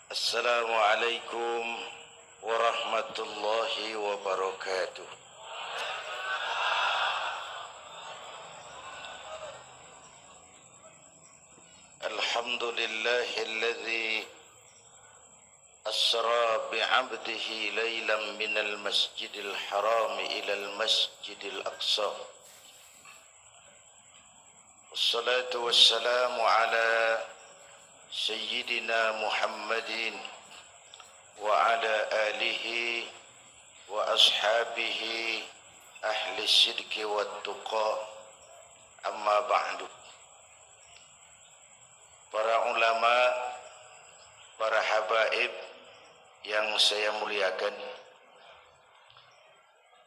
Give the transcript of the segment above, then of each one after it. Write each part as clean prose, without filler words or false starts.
Assalamualaikum warahmatullahi wabarakatuh. Alhamdulillahilladzi asra bi'abdihi laylan minal masjidil haram ilal masjidil aqsa. Wassalatu wassalamu ala Sayyidina Muhammadin wa ala alihi wa ashabihi ahli sidqi wa tuqa, amma ba'du. Para ulama, para habaib yang saya muliakan,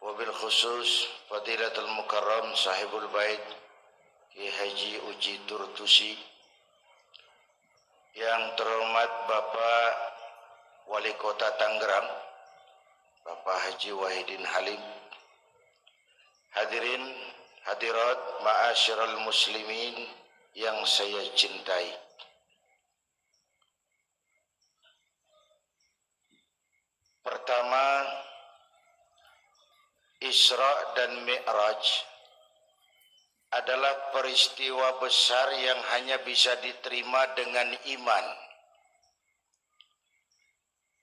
wabil khusus Fadilatul Mukarram Sahibul Bait Ki Haji Uji Turtusi, yang terhormat Bapak Wali Kota Tangerang, Bapak Haji Wahidin Halim, hadirin hadirat ma'asyiral muslimin yang saya cintai. Pertama, Isra dan Mi'raj adalah peristiwa besar yang hanya bisa diterima dengan iman.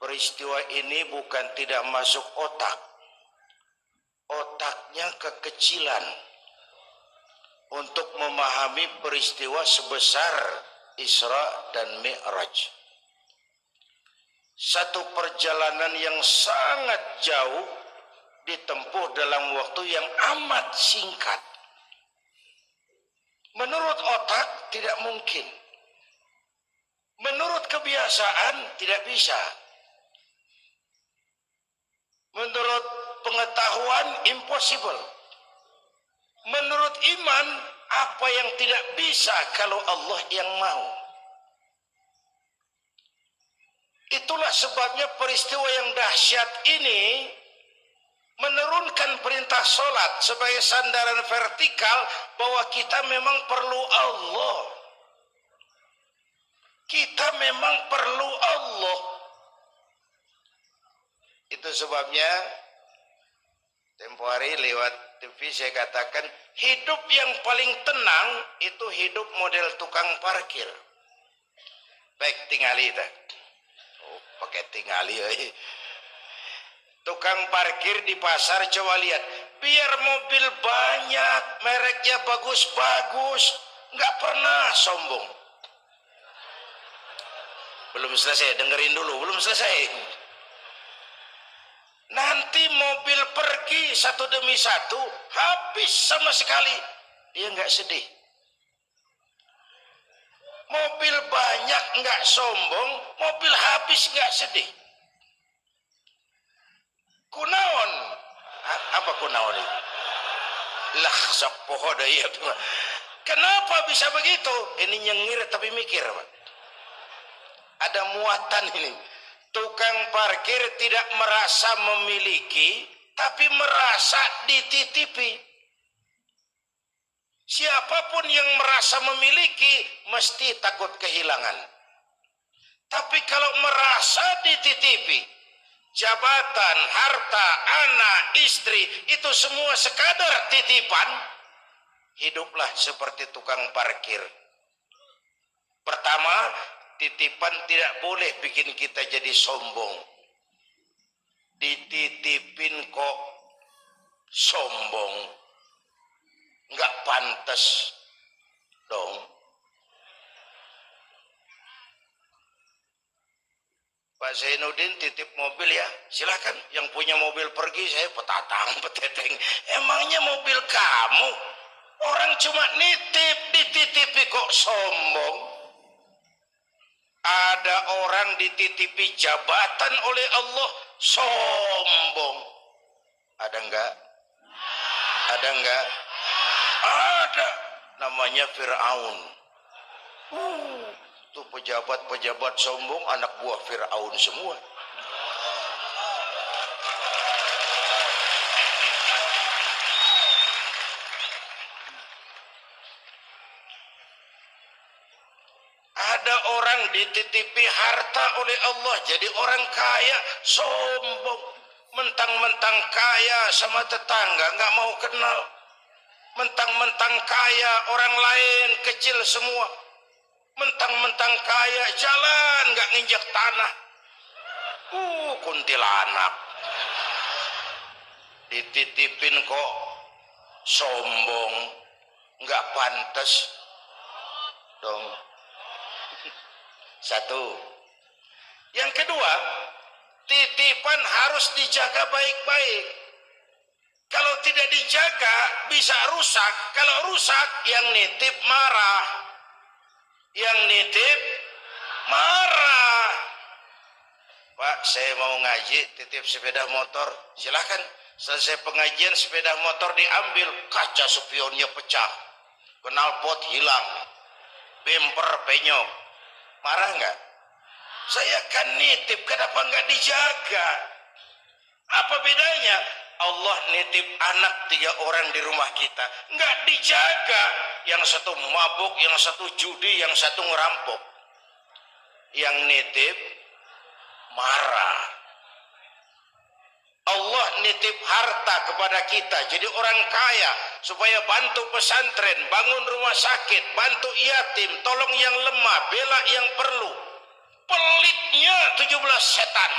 Peristiwa ini bukan tidak masuk otak. Otaknya kekecilan untuk memahami peristiwa sebesar Isra dan Mi'raj. Satu perjalanan yang sangat jauh ditempuh dalam waktu yang amat singkat. Menurut otak tidak mungkin. Menurut kebiasaan tidak bisa. Menurut pengetahuan impossible. Menurut iman, apa yang tidak bisa kalau Allah yang mau. Itulah sebabnya peristiwa yang dahsyat ini menurunkan perintah solat sebagai sandaran vertikal bahwa kita memang perlu Allah. Kita memang perlu Allah. Itu sebabnya tempo hari lewat TV saya katakan hidup yang paling tenang itu hidup model tukang parkir. Baik tingali tak? Oh, pakai tingali. Tukang parkir di pasar, coba lihat, biar mobil banyak, mereknya bagus-bagus, nggak pernah sombong. Belum selesai, dengerin dulu, belum selesai. Nanti mobil pergi satu demi satu, habis sama sekali, dia nggak sedih. Mobil banyak nggak sombong, mobil habis nggak sedih. Kunaon? Apa kunaon itu? Lah sok poho deui. Kenapa bisa begitu? Ini nyengir tapi mikir, Pak. Ada muatan ini. Tukang parkir tidak merasa memiliki, tapi merasa dititipi. Siapapun yang merasa memiliki mesti takut kehilangan. Tapi kalau merasa dititipi, jabatan, harta, anak, istri, itu semua sekadar titipan, hiduplah seperti tukang parkir. Pertama, titipan tidak boleh bikin kita jadi sombong. Dititipin kok sombong, nggak pantas dong. Pak Zainuddin titip mobil ya, silakan. Yang punya mobil pergi, saya petatang peteteng. Emangnya mobil kamu? Orang cuma nitip, dititipi kok sombong. Ada orang dititipi jabatan oleh Allah, sombong. Ada enggak? Ada enggak? Ada. Namanya Fir'aun. Itu pejabat-pejabat sombong anak buah Fir'aun semua. Ada orang yang dititipi harta oleh Allah jadi orang kaya sombong, mentang-mentang kaya sama tetangga nggak mau kenal, mentang-mentang kaya orang lain kecil semua, mentang-mentang kaya jalan nggak nginjak tanah. Kuntilanak dititipin kok sombong, nggak pantas dong. Satu. Yang kedua, titipan harus dijaga baik-baik. Kalau tidak dijaga bisa rusak. Kalau rusak yang nitip marah, yang nitip marah. Pak, saya mau ngaji, titip sepeda motor, silahkan. Selesai pengajian sepeda motor diambil, kaca spionnya pecah, knalpot hilang, bemper penyok. Marah nggak? Saya kan nitip, kenapa nggak dijaga? Apa bedanya? Allah nitip anak 3 orang di rumah kita, nggak dijaga. Yang satu mabuk, yang satu judi, yang satu ngerampok. Yang nitip marah. Allah nitip harta kepada kita jadi orang kaya supaya bantu pesantren, bangun rumah sakit, bantu yatim, tolong yang lemah, bela yang perlu. Pelitnya 17 setan.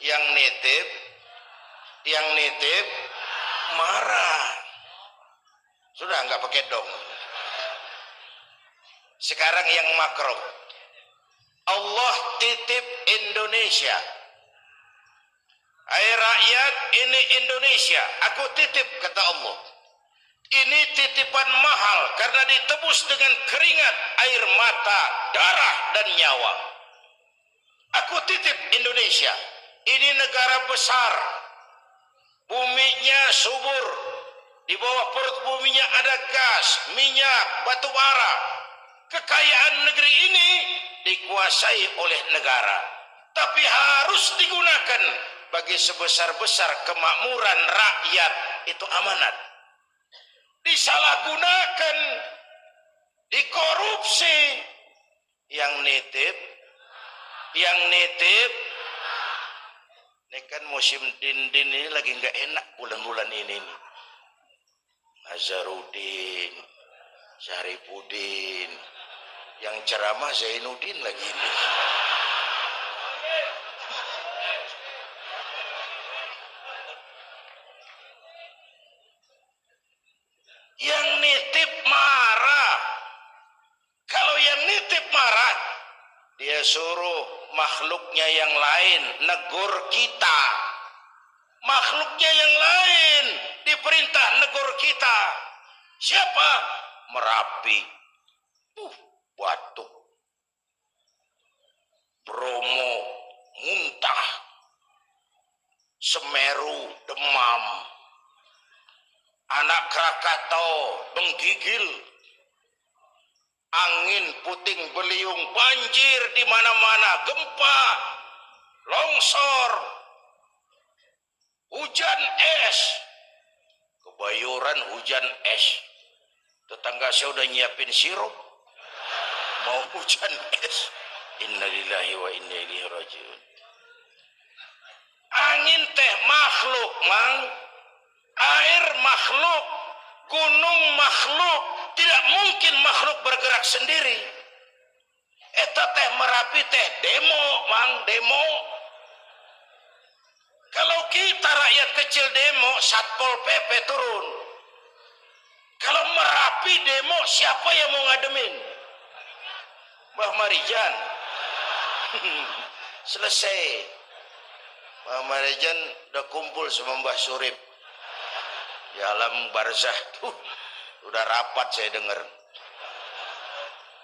Yang nitip marah. Sudah nggak pakai dong. Sekarang yang makro. Allah titip Indonesia. Hai rakyat, ini Indonesia, aku titip, kata Allah. Ini titipan mahal karena ditebus dengan keringat, air mata, darah dan nyawa. Aku titip Indonesia. Ini negara besar. Buminya subur. Di bawah perut buminya ada gas, minyak, batu bara. Kekayaan negeri ini dikuasai oleh negara, tapi harus digunakan bagi sebesar-besar kemakmuran rakyat. Itu amanat. Disalahgunakan, dikorupsi. Yang nitip ini kan musim din-din ini lagi nggak enak bulan-bulan ini nih. Nazarudin, Syarifudin, yang ceramah Zainuddin lagi ini. Yang nitip marah. Kalau yang nitip marah, dia suruh makhluknya yang lain negur kita. Makhluknya yang lain diperintah negur kita. Siapa? Merapi, Batuk, Bromo, muntah, Semeru, demam, Anak Krakatau, menggigil, angin puting beliung, banjir di mana-mana, gempa, longsor, hujan es, Kebayoran hujan es. Tetangga saya udah nyiapin sirup, mau hujan es. Innalillahi wa inna ilaihi rajiun. Angin teh makhluk, Mang. Air makhluk, gunung makhluk. Tidak mungkin makhluk bergerak sendiri. Eta teh Merapi teh demo, Mang, demo. Kalau kita rakyat kecil demo, Satpol PP turun. Kalau Merapi demo, siapa yang mau ngademin? Mbah Marijan. Selesai. Mbah Marijan udah kumpul sama Mbah Surip di alam barzah tuh, udah rapat saya dengar.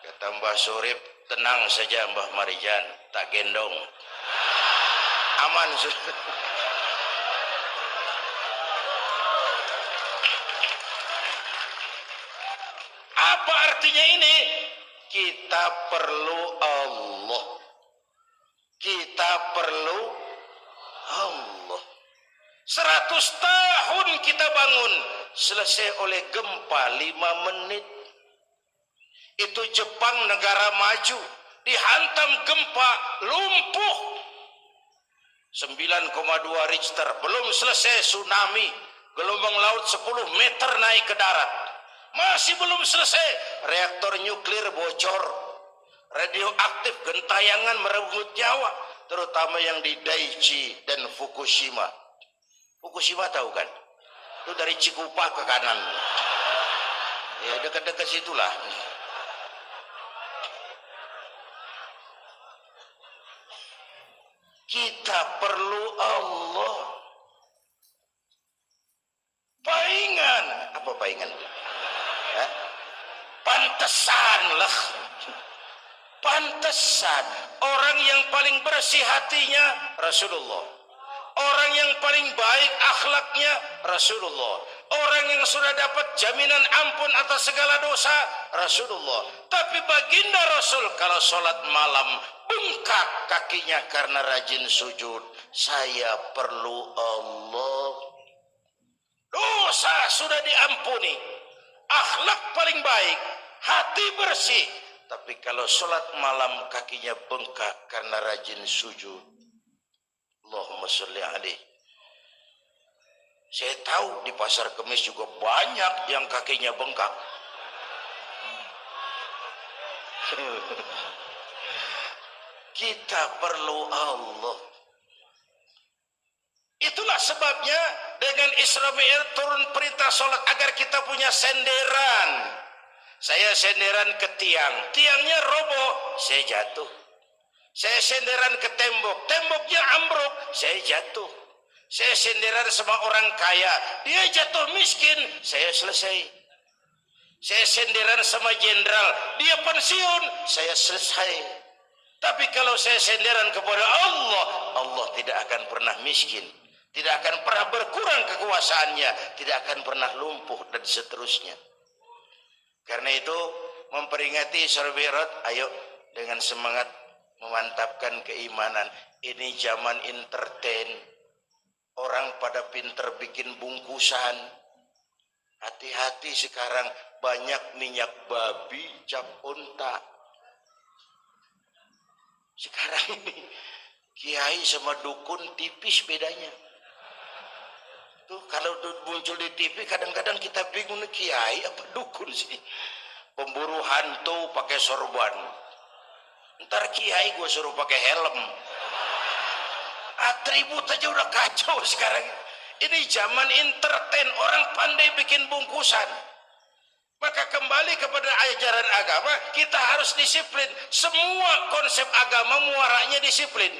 Kata Mbah Surip, tenang saja Mbah Marijan, tak gendong, aman sudah. Apa artinya ini? Kita perlu Allah. Kita perlu Allah. 100 tahun kita bangun, selesai oleh gempa 5 menit. Itu Jepang negara maju, dihantam gempa, lumpuh. 9,2 Richter, belum selesai tsunami, gelombang laut 10 meter naik ke darat. Masih belum selesai, reaktor nuklir bocor, radioaktif gentayangan merenggut nyawa, terutama yang di Daiichi dan Fukushima. Fukushima tahu kan? Itu dari Cikupa ke kanan. Ya dekat-dekat situlah. Kita perlu Allah. Paingan, apa paingan? Ya? Pantesan lah. Pantesan orang yang paling bersih hatinya Rasulullah. Orang yang paling baik akhlaknya Rasulullah. Orang yang sudah dapat jaminan ampun atas segala dosa Rasulullah. Tapi baginda Rasul kalau sholat malam bengkak kakinya karena rajin sujud. Saya perlu Allah. Dosa sudah diampuni, akhlak paling baik, hati bersih. Tapi kalau sholat malam kakinya bengkak karena rajin sujud. Allahumma sholli alaihi. Saya tahu di pasar Kemis juga banyak yang kakinya bengkak. Kita perlu Allah. Itulah sebabnya dengan Isra Mi'raj turun perintah sholat agar kita punya senderan. Saya senderan ke tiang, tiangnya roboh, saya jatuh. Saya senderan ke tembok, temboknya ambruk, saya jatuh. Saya senderan sama orang kaya, dia jatuh miskin, saya selesai. Saya senderan sama jenderal, dia pensiun, saya selesai. Tapi kalau saya senderan kepada Allah, Allah tidak akan pernah miskin, tidak akan pernah berkurang kekuasaannya, tidak akan pernah lumpuh dan seterusnya. Karena itu memperingati Isra Mi'raj, ayo dengan semangat memantapkan keimanan. Ini zaman entertain, orang pada pinter bikin bungkusan. Hati-hati sekarang banyak minyak babi cap unta. Sekarang ini kiai sama dukun tipis bedanya. Tuh kalau muncul di TV kadang-kadang kita bingung nih, kiai apa dukun sih. Pemburu hantu pakai sorban. Ntar kiai gue suruh pakai helm. Atribut aja udah kacau sekarang. Ini zaman entertain, orang pandai bikin bungkusan. Maka kembali kepada ajaran agama, kita harus disiplin. Semua konsep agama muaranya disiplin.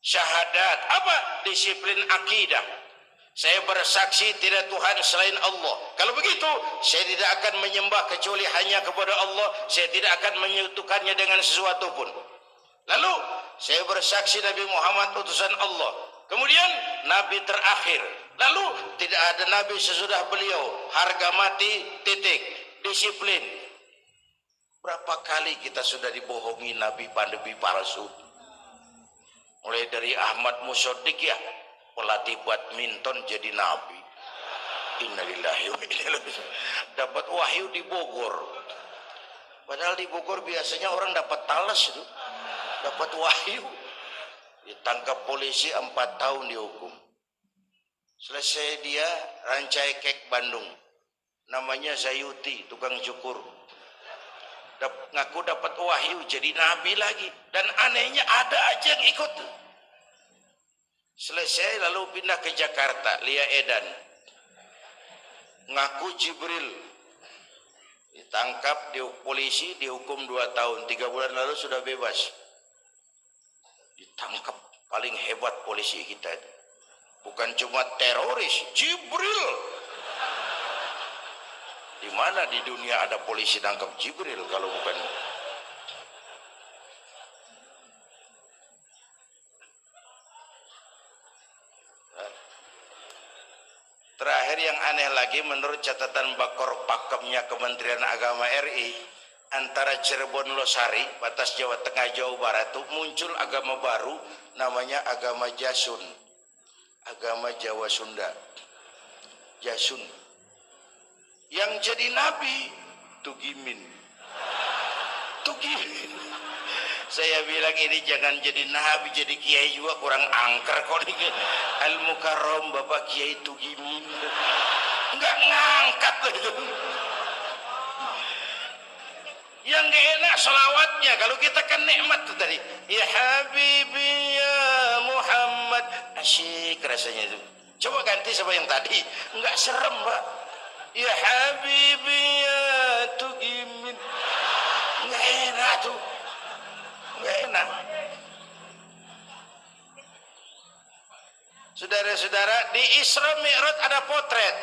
Syahadat, apa? Disiplin akidah. Saya bersaksi tidak Tuhan selain Allah. Kalau begitu, saya tidak akan menyembah kecuali hanya kepada Allah. Saya tidak akan menyekutukannya dengan sesuatu pun. Lalu, saya bersaksi Nabi Muhammad utusan Allah. Kemudian, Nabi terakhir. Lalu, tidak ada Nabi sesudah beliau. Harga mati, titik. Disiplin. Berapa kali kita sudah dibohongi Nabi pandemi palsu. Mulai dari Ahmad Musodik ya, pelatih badminton jadi nabi. Innalillahi wa inna ilaihi raji'un. Dapat wahyu di Bogor. Padahal di Bogor biasanya orang dapat talas itu. Dapat wahyu. Ditangkap polisi 4 tahun dihukum. Selesai dia Rancai Kek Bandung. Namanya Zayuti, tukang cukur. Ngaku dapat wahyu jadi nabi lagi, dan anehnya ada aja yang ikut. Selesai lalu pindah ke Jakarta, Lia Edan ngaku Jibril, ditangkap di polisi, dihukum 2 tahun, 3 bulan lalu sudah bebas. Ditangkap, paling hebat polisi kita, bukan cuma teroris, Jibril. Di mana di dunia ada polisi tangkap Jibril kalau bukan? Terakhir yang aneh lagi, menurut catatan Bakor Pakemnya Kementerian Agama RI, antara Cirebon Losari, batas Jawa Tengah Jawa Barat itu muncul agama baru namanya agama Jasun, agama Jawa Sunda, Jasun. Yang jadi nabi Tugimin. Saya bilang ini jangan jadi nabi, jadi kiai juga kurang angker kok nih. Al Mukarram Bapak Kiai Tugimin. Enggak ngangkat loh itu. Yang gak enak selawatnya. Kalau kita kan nikmat tuh tadi. Ya Habibi ya Muhammad. Asyik rasanya itu. Coba ganti sama yang tadi. Enggak serem Pak. Ya Habibi ya Tugimin. Enggak enak tuh. Enggak enak. Saudara-saudara, di Isra Mi'raj ada potret.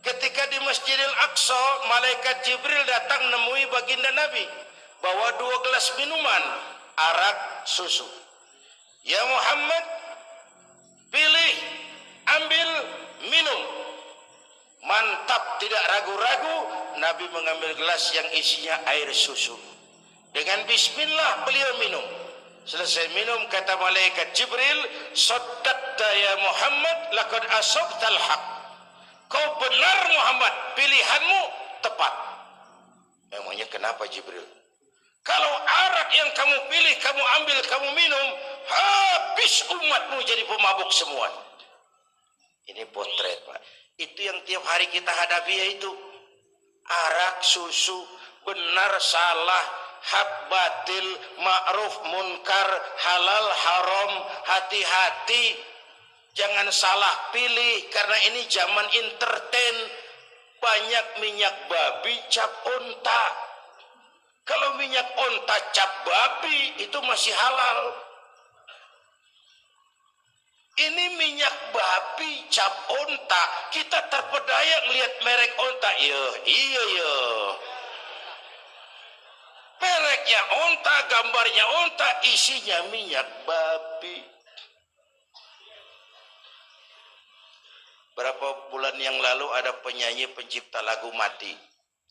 Ketika di Masjidil Aqsa, malaikat Jibril datang nemui baginda Nabi, bawa 2 gelas minuman, arak, susu. Ya Muhammad, pilih, ambil, minum. Mantap, tidak ragu-ragu, Nabi mengambil gelas yang isinya air susu. Dengan bismillah beliau minum. Selesai minum, kata malaikat Jibril, saddaqta ya Muhammad, laqad asabtal haq. Kau benar Muhammad, pilihanmu tepat. Memangnya kenapa Jibril? Kalau arak yang kamu pilih, kamu ambil, kamu minum, habis umatmu jadi pemabuk semua. Ini potret Pak. Itu yang tiap hari kita hadapi, yaitu arak, susu, benar, salah, hak, batil, ma'ruf, munkar, halal, haram. Hati-hati. Jangan salah pilih, karena ini zaman entertain. Banyak minyak babi cap onta. Kalau minyak onta cap babi itu masih halal. Ini minyak babi cap onta. Kita terpedaya lihat merek onta. Iya. Mereknya onta, gambarnya onta, isinya minyak babi. Berapa bulan yang lalu ada penyanyi pencipta lagu mati,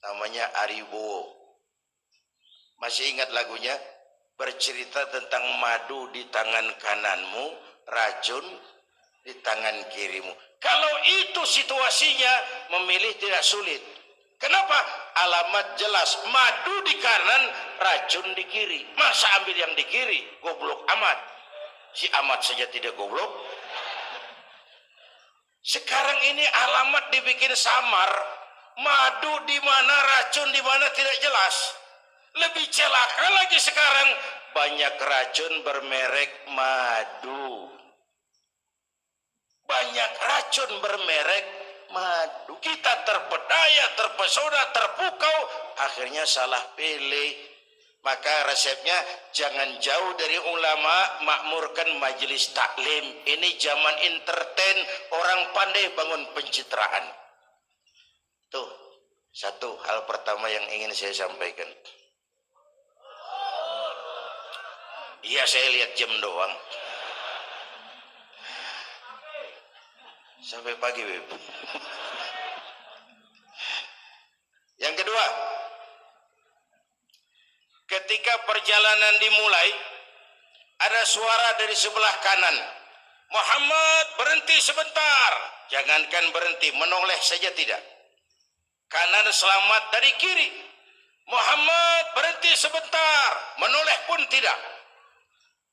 namanya Ari Bowo. Masih ingat lagunya? Bercerita tentang madu di tangan kananmu, racun di tangan kirimu. Kalau itu situasinya, memilih tidak sulit. Kenapa? Alamat jelas, madu di kanan, racun di kiri. Masa ambil yang di kiri? Goblok amat. Si amat saja tidak goblok. Sekarang ini alamat dibikin samar, madu di mana, racun di mana tidak jelas. Lebih celaka lagi sekarang, banyak racun bermerek madu. Banyak racun bermerek madu. Kita terpedaya, terpesona, terpukau, akhirnya salah pilih. Maka resepnya jangan jauh dari ulama, makmurkan majelis taklim. Ini zaman entertain, orang pandai bangun pencitraan. Tuh, satu hal pertama yang ingin saya sampaikan. Iya, saya lihat jam doang. Sampai pagi, Beb. Yang kedua, ketika perjalanan dimulai, ada suara dari sebelah kanan. Muhammad, berhenti sebentar. Jangankan berhenti, menoleh saja tidak. Kanan selamat dari kiri. Muhammad, berhenti sebentar. Menoleh pun tidak.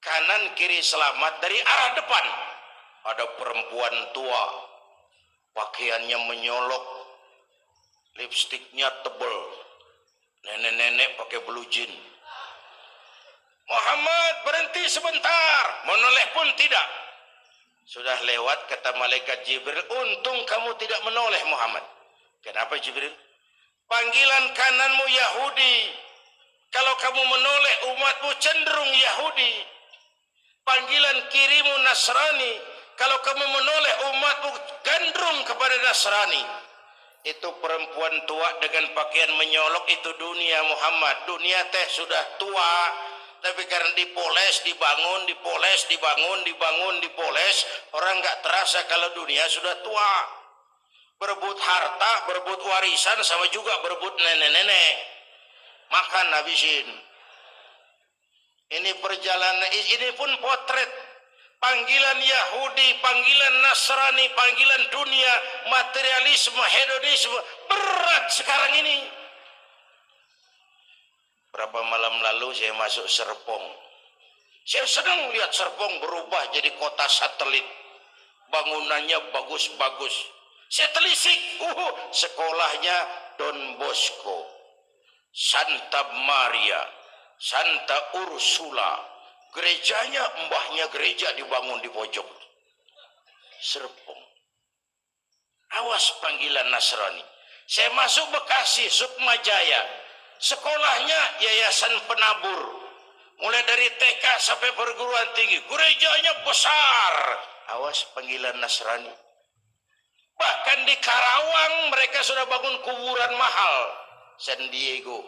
Kanan kiri selamat dari arah depan. Ada perempuan tua, pakaiannya menyolok, lipstiknya tebal. Nenek-nenek pakai blue jean. Muhammad, berhenti sebentar. Menoleh pun tidak. Sudah lewat, kata malaikat Jibril, untung kamu tidak menoleh Muhammad. Kenapa Jibril? Panggilan kananmu Yahudi. Kalau kamu menoleh, umatmu cenderung Yahudi. Panggilan kirimu Nasrani. Kalau kamu menoleh, umatmu gandrung kepada Nasrani. Itu perempuan tua dengan pakaian menyolok, itu dunia Muhammad. Dunia teh sudah tua, tapi karena dipoles, dibangun, dipoles, dibangun, dipoles, orang nggak terasa kalau dunia sudah tua. Berebut harta, berebut warisan, sama juga berebut nenek-nenek. Makan habisin. Ini perjalanan, ini pun potret. panggilan Yahudi, panggilan Nasrani, panggilan dunia, materialisme, hedonisme, berat sekarang ini. Berapa malam lalu saya masuk Serpong. Saya sedang lihat Serpong berubah jadi kota satelit. Bangunannya bagus-bagus. Saya telisik, sekolahnya Don Bosco, Santa Maria, Santa Ursula. Gerejanya, mbahnya gereja dibangun di pojok Serpong. Awas panggilan Nasrani. Saya masuk Bekasi, Sukmajaya. Sekolahnya Yayasan Penabur. Mulai dari TK sampai perguruan tinggi. Gerejanya besar. Awas panggilan Nasrani. Bahkan di Karawang mereka sudah bangun kuburan mahal. San Diego.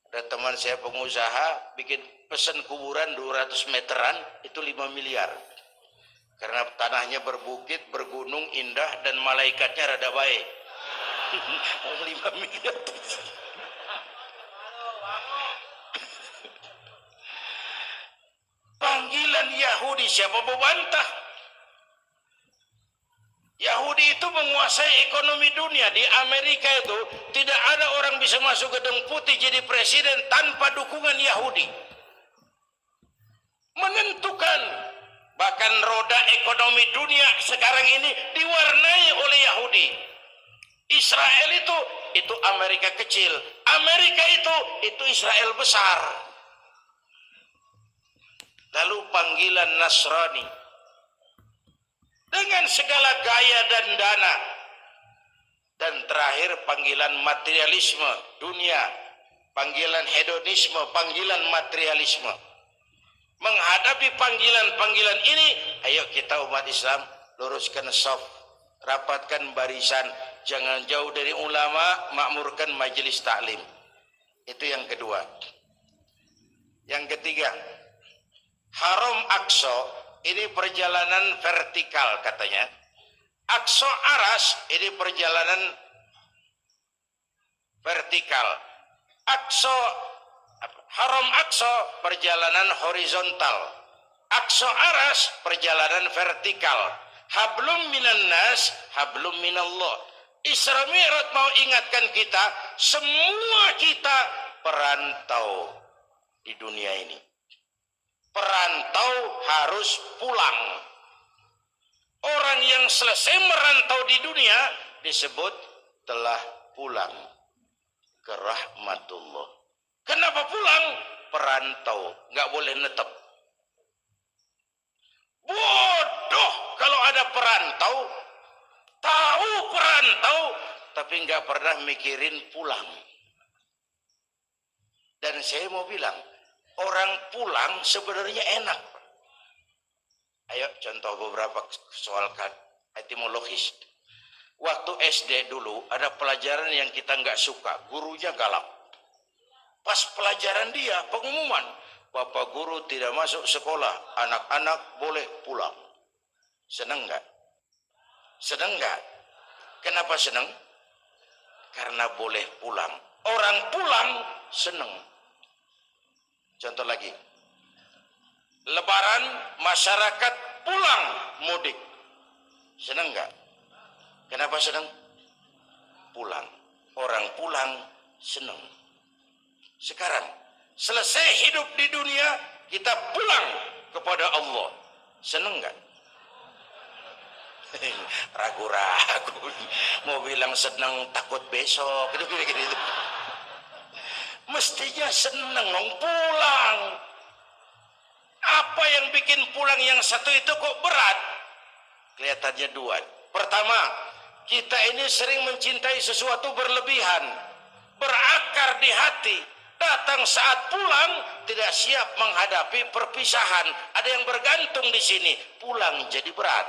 Ada teman saya pengusaha bikin pesan kuburan 200 meteran itu 5 miliar. Karena tanahnya berbukit, bergunung, indah dan malaikatnya rada baik. 5 miliar. Panggilan Yahudi, siapa membantah? Yahudi itu menguasai ekonomi dunia. Di Amerika itu tidak ada orang bisa masuk gedung putih jadi presiden tanpa dukungan Yahudi. Menentukan. Bahkan roda ekonomi dunia sekarang ini diwarnai oleh Yahudi. Israel itu Amerika kecil. Amerika itu Israel besar. Lalu panggilan Nasrani. Dengan segala gaya dan dana. Dan terakhir panggilan materialisme dunia. Panggilan hedonisme, panggilan materialisme. Menghadapi panggilan-panggilan ini, ayo kita umat Islam luruskan saf, rapatkan barisan, jangan jauh dari ulama, makmurkan majelis taklim. Itu yang kedua. Yang ketiga, Haram Aqsa ini perjalanan vertikal katanya. Aqsa Aras ini perjalanan vertikal. Haram Aqsa perjalanan horizontal. Aqsa Aras perjalanan vertikal. Hablum minan nas, hablum minallah. Isra Mi'raj mau ingatkan kita, semua kita perantau di dunia ini. Perantau harus pulang. Orang yang selesai merantau di dunia disebut telah pulang ke rahmatullah. Kenapa pulang? Perantau, nggak boleh netep. Bodoh kalau ada perantau, tahu perantau, tapi nggak pernah mikirin pulang. Dan saya mau bilang, orang pulang sebenarnya enak. Ayo contoh beberapa soal etimologis. Waktu SD dulu ada pelajaran yang kita nggak suka, gurunya galak. Pas pelajaran dia pengumuman, Bapak guru tidak masuk sekolah, anak-anak boleh pulang. Senang nggak? Senang nggak? Kenapa senang? Karena boleh pulang. Orang pulang senang. Contoh lagi, Lebaran masyarakat pulang mudik, senang nggak? Kenapa senang? Pulang. Orang pulang senang. Sekarang selesai hidup di dunia, kita pulang kepada Allah, senang nggak? Ragu-ragu, mau bilang senang takut besok, gitu. Mestinya senang pulang. Apa yang bikin pulang yang satu itu kok berat? Kelihatannya dua. Pertama, kita ini sering mencintai sesuatu berlebihan, berakar di hati. Datang saat pulang tidak siap menghadapi perpisahan. Ada yang bergantung di sini, pulang jadi berat.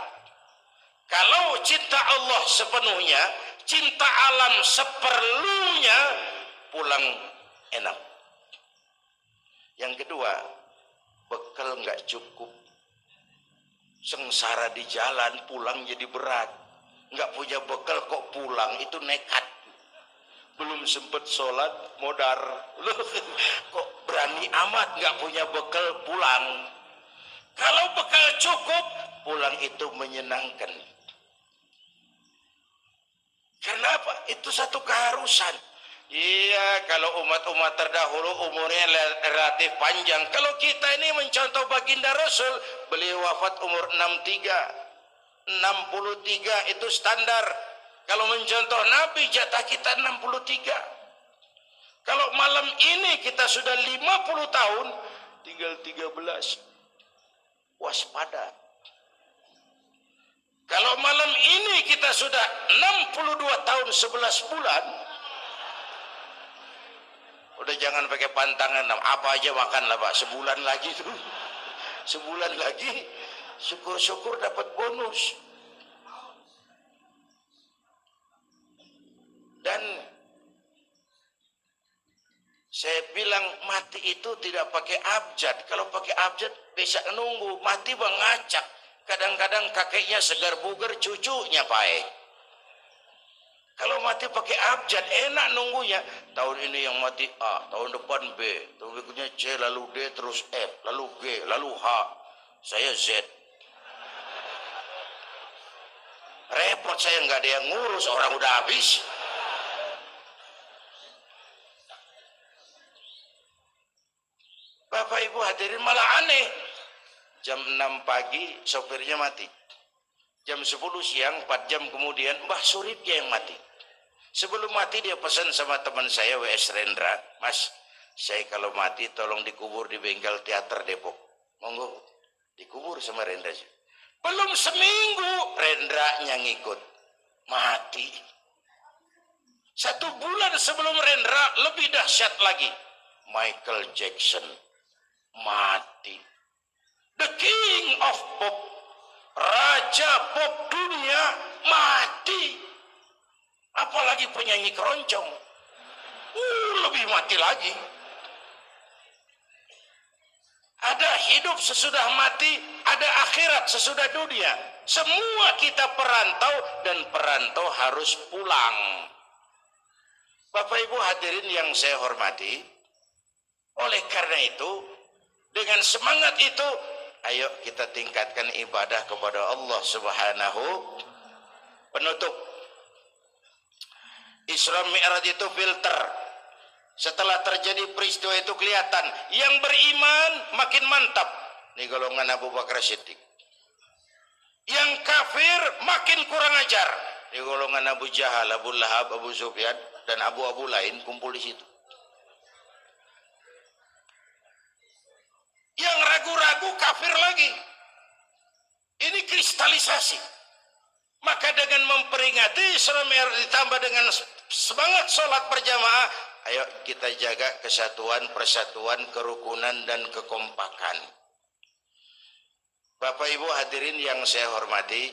Kalau cinta Allah sepenuhnya, cinta alam seperlunya, pulang enak. Yang kedua, bekal nggak cukup, sengsara di jalan, pulang jadi berat. Nggak punya bekal kok pulang, itu nekat. Belum sempat sholat, modar. Kok berani amat nggak punya bekal pulang. Kalau bekal cukup, pulang itu menyenangkan. Karena apa? Itu satu keharusan. Iya, kalau umat-umat terdahulu umurnya relatif panjang. Kalau kita ini mencontoh baginda Rasul, beliau wafat umur 63 itu standar. Kalau mencontoh Nabi, jatah kita 63. Kalau malam ini kita sudah 50 tahun, tinggal 13. Waspada. Kalau malam ini kita sudah 62 tahun 11 bulan, udah jangan pakai pantangan, apa aja makanlah Pak, sebulan lagi tuh. Sebulan lagi, syukur-syukur dapat bonus. Dan saya bilang mati itu tidak pakai abjad. Kalau pakai abjad bisa nunggu, mati bang ngacak. Kadang-kadang kakeknya segar bugar, cucunya pae. Kalau mati pakai abjad enak nunggunya. Tahun ini yang mati A, tahun depan B, tahun berikutnya C, lalu D, terus F, lalu G, lalu H. Saya Z. Repot saya, nggak ada yang ngurus, orang udah habis. Bapak Ibu hadirin, malah aneh. Jam 6 pagi sopirnya mati. Jam 10 siang, 4 jam kemudian Mbah Suripnya yang mati. Sebelum mati dia pesan sama teman saya W.S. Rendra, Mas, saya kalau mati tolong dikubur di bengkel teater Depok. Monggo, dikubur sama Rendra. Belum seminggu Rendranya ngikut, mati. 1 bulan sebelum Rendra lebih dahsyat lagi, Michael Jackson mati. The King of Pop, Raja Pop dunia mati. Apalagi penyanyi keroncong, lebih mati lagi. Ada hidup sesudah mati, ada akhirat sesudah dunia. Semua kita perantau dan perantau harus pulang. Bapak Ibu hadirin yang saya hormati, oleh karena itu, dengan semangat itu, ayo kita tingkatkan ibadah kepada Allah Subhanahu. Penutup, Isra Mi'raj itu filter. Setelah terjadi peristiwa itu kelihatan, yang beriman makin mantap. Ini golongan Abu Bakar Siddiq. Yang kafir makin kurang ajar. Ini golongan Abu Jahal, Abu Lahab, Abu Sufyan, dan abu-abu lain kumpul di situ. Yang ragu-ragu kafir lagi. Ini kristalisasi. Maka dengan memperingati Isra Mi'raj ditambah dengan semangat sholat berjamaah, ayo kita jaga kesatuan, persatuan, kerukunan, dan kekompakan. Bapak Ibu hadirin yang saya hormati,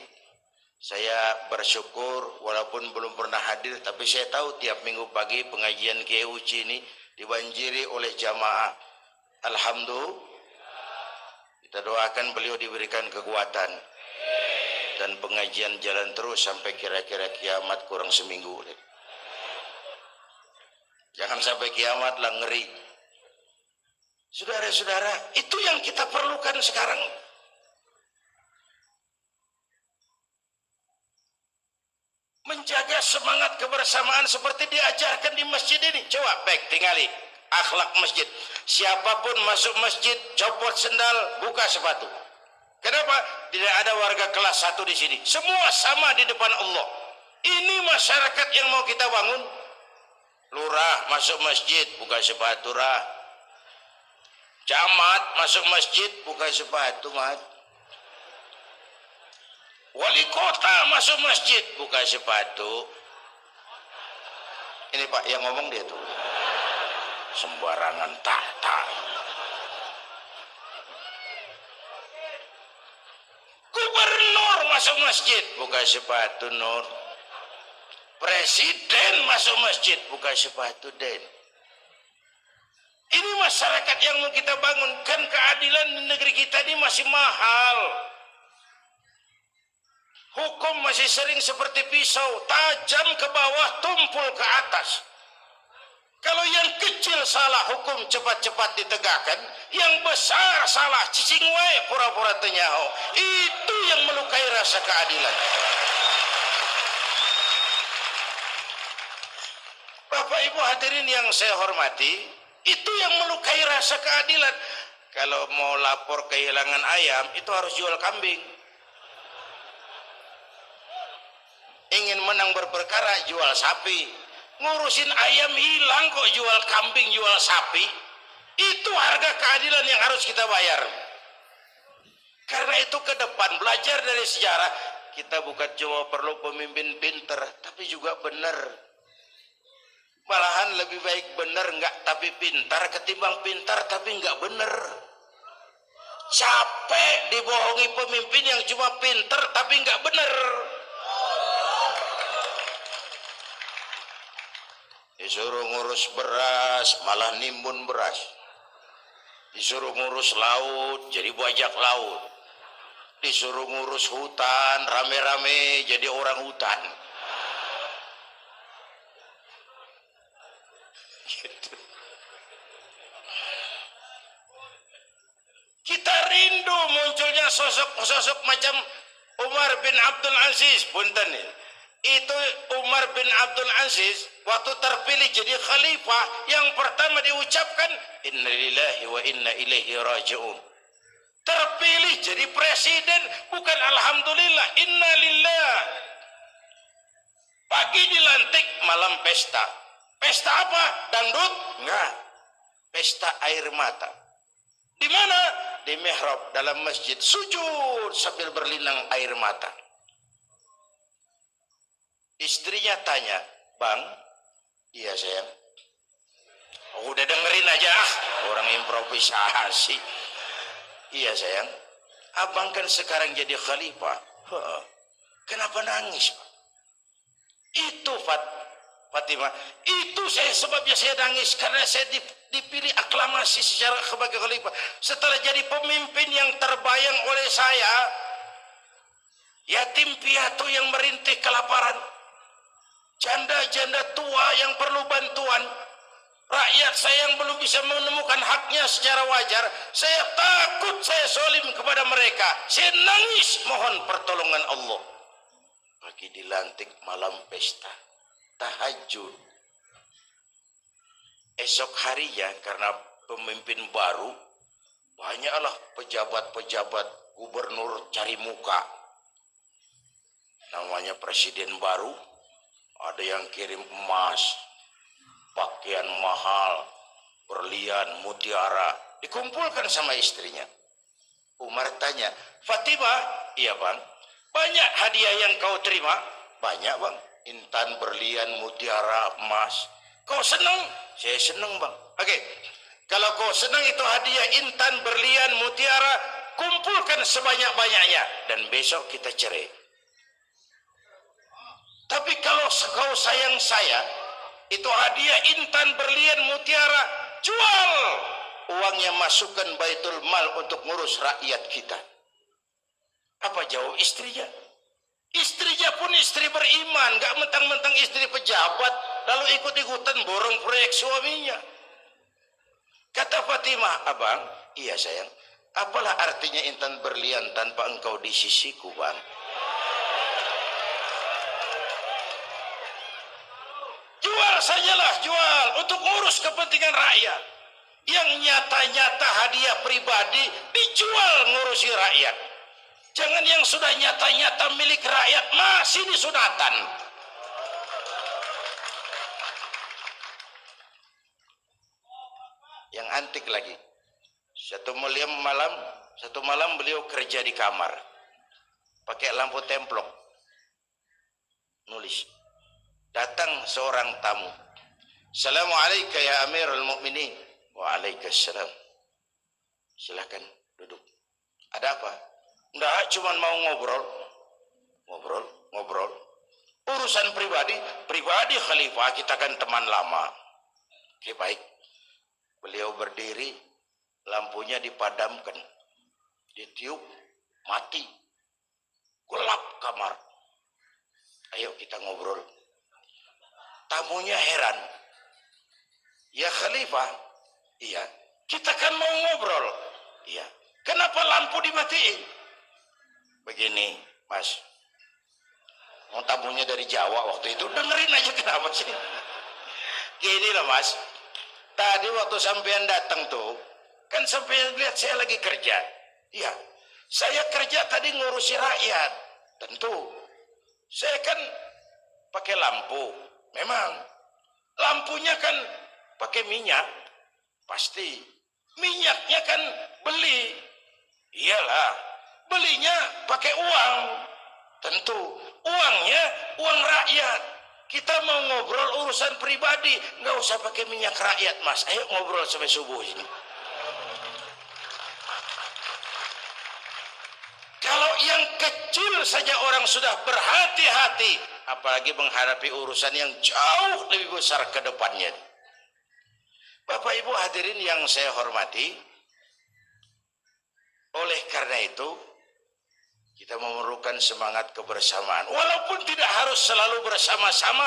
saya bersyukur walaupun belum pernah hadir, tapi saya tahu tiap minggu pagi pengajian Kiai Uci ini dibanjiri oleh jamaah. Alhamdulillah. Kita doakan beliau diberikan kekuatan dan pengajian jalan terus sampai kira-kira kiamat, kurang seminggu. Jangan sampai kiamat lah, ngeri. Saudara-saudara, itu yang kita perlukan sekarang. Menjaga semangat kebersamaan seperti diajarkan di masjid ini. Coba baik tinggali akhlak masjid. Siapapun masuk masjid, copot sendal, buka sepatu. Kenapa? Tidak ada warga kelas 1 di sini. Semua sama di depan Allah. Ini masyarakat yang mau kita bangun. Lurah masuk masjid, buka sepatu rah. Camat masuk masjid, buka sepatu mat. Wali kota masuk masjid, buka sepatu. Ini Pak yang ngomong dia tuh. Sembarangan tak. Gubernur masuk masjid, buka sepatu Nur. Presiden masuk masjid, buka sepatu Den. Ini masyarakat yang mau kita bangun. Kan keadilan di negeri kita ini masih mahal. Hukum masih sering seperti pisau, tajam ke bawah, tumpul ke atas. Kalau yang kecil salah hukum cepat-cepat ditegakkan, yang besar salah cicing wae pura-pura tenyaho. Itu yang melukai rasa keadilan. Bapak Ibu hadirin yang saya hormati, itu yang melukai rasa keadilan. Kalau mau lapor kehilangan ayam, itu harus jual kambing. Ingin menang berperkara, jual sapi. Ngurusin ayam hilang kok jual kambing, jual sapi. Itu harga keadilan yang harus kita bayar. Karena itu ke depan belajar dari sejarah, kita bukan cuma perlu pemimpin pinter, tapi juga benar. Malahan lebih baik benar enggak tapi pintar ketimbang pintar tapi enggak benar. Capek dibohongi pemimpin yang cuma pintar tapi enggak benar. Disuruh ngurus beras malah nimbun beras. Disuruh ngurus laut jadi bajak laut. Disuruh ngurus hutan rame-rame jadi orang hutan. Gitu. Kita rindu munculnya sosok-sosok macam Umar bin Abdul Aziz. Punten itu Umar bin Abdul Aziz waktu terpilih jadi khalifah, yang pertama diucapkan innalillahi wa inna ilaihi raji'un. Terpilih jadi presiden bukan alhamdulillah, innalillah. Pagi dilantik, malam pesta. Pesta apa? Dangdut? Enggak. Pesta air mata. Di mana? Di mihrab dalam masjid, sujud sambil berlinang air mata. Istrinya tanya, "Bang?" "Iya sayang." "Oh, udah dengerin aja, orang improvisasi." "Iya sayang, abang kan sekarang jadi khalifah." "Kenapa nangis, Pak?" "Itu Fatimah, itu sebabnya saya nangis karena saya dipilih aklamasi secara sebagai khalifah. Setelah jadi pemimpin yang terbayang oleh saya, yatim piatu yang merintih kelaparan, janda-janda tua yang perlu bantuan, rakyat saya yang belum bisa menemukan haknya secara wajar, saya takut saya zalim kepada mereka. Saya nangis mohon pertolongan Allah." Pagi dilantik, malam pesta, tahajud. Esok harinya karena pemimpin baru, banyaklah pejabat-pejabat gubernur cari muka. Namanya presiden baru, ada yang kirim emas, pakaian mahal, berlian, mutiara, dikumpulkan sama istrinya. Umar tanya, "Fatimah?" "Iya bang." "Banyak hadiah yang kau terima?" "Banyak bang, intan, berlian, mutiara, emas." "Kau senang?" "Saya senang bang." "Oke, kalau kau senang itu hadiah intan, berlian, mutiara, kumpulkan sebanyak-banyaknya dan besok kita cerai. Tapi kalau kau sayang saya, itu hadiah intan, berlian, mutiara, jual. Uangnya masukkan baitul mal untuk ngurus rakyat kita." Apa jawab istrinya? Istrinya pun istri beriman, gak mentang-mentang istri pejabat lalu ikut-ikutan borong proyek suaminya. Kata Fatimah, "Abang?" "Iya sayang." "Apalah artinya intan berlian tanpa engkau di sisiku bang?" "Jual sajalah, jual untuk ngurus kepentingan rakyat. Yang nyata-nyata hadiah pribadi dijual ngurusi rakyat. Jangan yang sudah nyata-nyata milik rakyat masih disunatan." Yang antik lagi, satu malam beliau kerja di kamar, pakai lampu templok, nulis. Datang seorang tamu, "Assalamualaikum ya Amirul Mukminin." "Waalaikumsalam." "Silakan duduk." "Ada apa?" "Enggak, cuma mau ngobrol." Ngobrol. "Urusan pribadi khalifah, kita kan teman lama." "Oke, baik." Beliau berdiri, lampunya dipadamkan, ditiup, mati, gelap kamar. "Ayo kita ngobrol." Tamunya heran, Ya Khalifah, iya. Kita kan mau ngobrol, iya. Kenapa lampu dimatiin? Begini, Mas. Mau tamunya dari Jawa waktu itu, dengerin aja kenapa sih? Gini loh Mas, tadi waktu sampean datang tuh, kan sampean lihat saya lagi kerja. Iya, saya kerja tadi ngurusi rakyat. Tentu, saya kan pakai lampu. Memang, lampunya kan pakai minyak. Pasti, minyaknya kan beli. Iyalah, belinya pakai uang. Tentu, uangnya uang rakyat. Kita mau ngobrol urusan pribadi, nggak usah pakai minyak rakyat, Mas. Ayo ngobrol sampai subuh ini. Kalau yang kecil saja orang sudah berhati-hati, apalagi menghadapi urusan yang jauh lebih besar ke depannya. Bapak Ibu hadirin yang saya hormati, oleh karena itu, kita memerlukan semangat kebersamaan. Walaupun tidak harus selalu bersama-sama.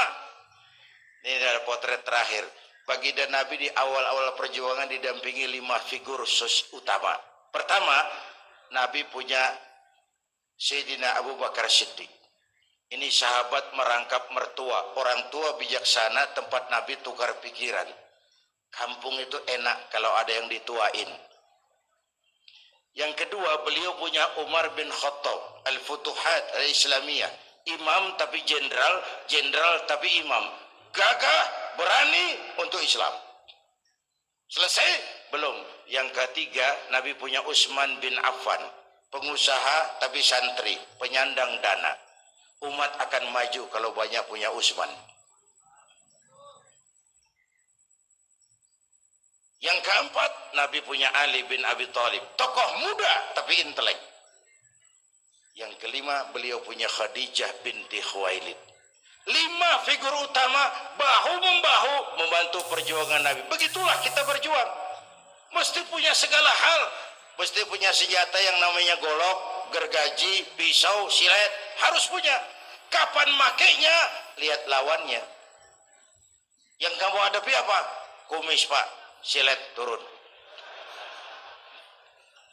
Ini adalah potret terakhir. Baginda Nabi di awal-awal perjuangan didampingi 5 figur utama. Pertama, Nabi punya Sayyidina Abu Bakar Siddiq. Ini sahabat merangkap mertua. Orang tua bijaksana, tempat Nabi tukar pikiran. Kampung itu enak kalau ada yang dituain. Yang kedua, beliau punya Umar bin Khattab, Al-Futuhat Al-Islamiyah. Imam tapi jenderal, jenderal tapi imam. Gagah, berani untuk Islam. Selesai? Belum. Yang ketiga, Nabi punya Utsman bin Affan. Pengusaha tapi santri, penyandang dana. Umat akan maju kalau banyak punya Utsman. Yang keempat, Nabi punya Ali bin Abi Thalib. Tokoh muda tapi intelek. Yang kelima, beliau punya Khadijah binti Khuwailid. 5 figur utama bahu-membahu membantu perjuangan Nabi. Begitulah kita berjuang. Mesti punya segala hal. Mesti punya senjata yang namanya golok, gergaji, pisau, silet. Harus punya. Kapan makainya? Lihat lawannya. Yang kamu hadapi apa? Kumis Pak, silet turun.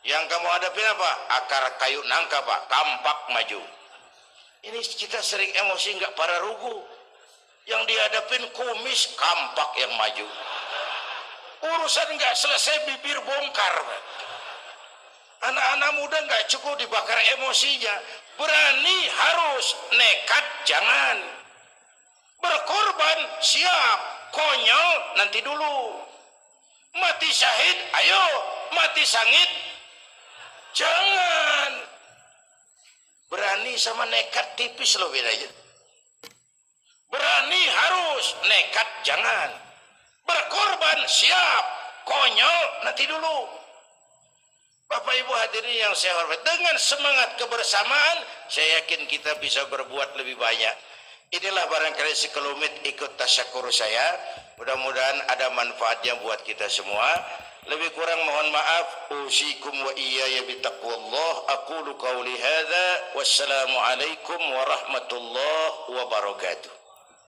Yang kamu hadapi apa? Akar kayu nangka Pak, kampak maju. Ini kita sering emosi nggak para rugu. Yang dihadapin kumis, kampak yang maju. Urusan nggak selesai bibir bongkar Pak. Anak-anak muda nggak cukup dibakar emosinya. Berani harus, nekat jangan. Berkorban siap, konyol nanti dulu. Mati syahid, ayo. Mati sangit, jangan. Berani sama nekat tipis loh bedanya. Berani harus, nekat jangan. Berkorban siap, konyol nanti dulu. Bapak Ibu hadirin yang saya hormati, dengan semangat kebersamaan, saya yakin kita bisa berbuat lebih banyak. Inilah barangkali sekelumit ikut tasyakur saya. Mudah-mudahan ada manfaatnya buat kita semua. Lebih kurang mohon maaf. Usikum wa iyaya bitaqwallah. Aqulu qawli hadza. Wassalamualaikum warahmatullahi wabarakatuh.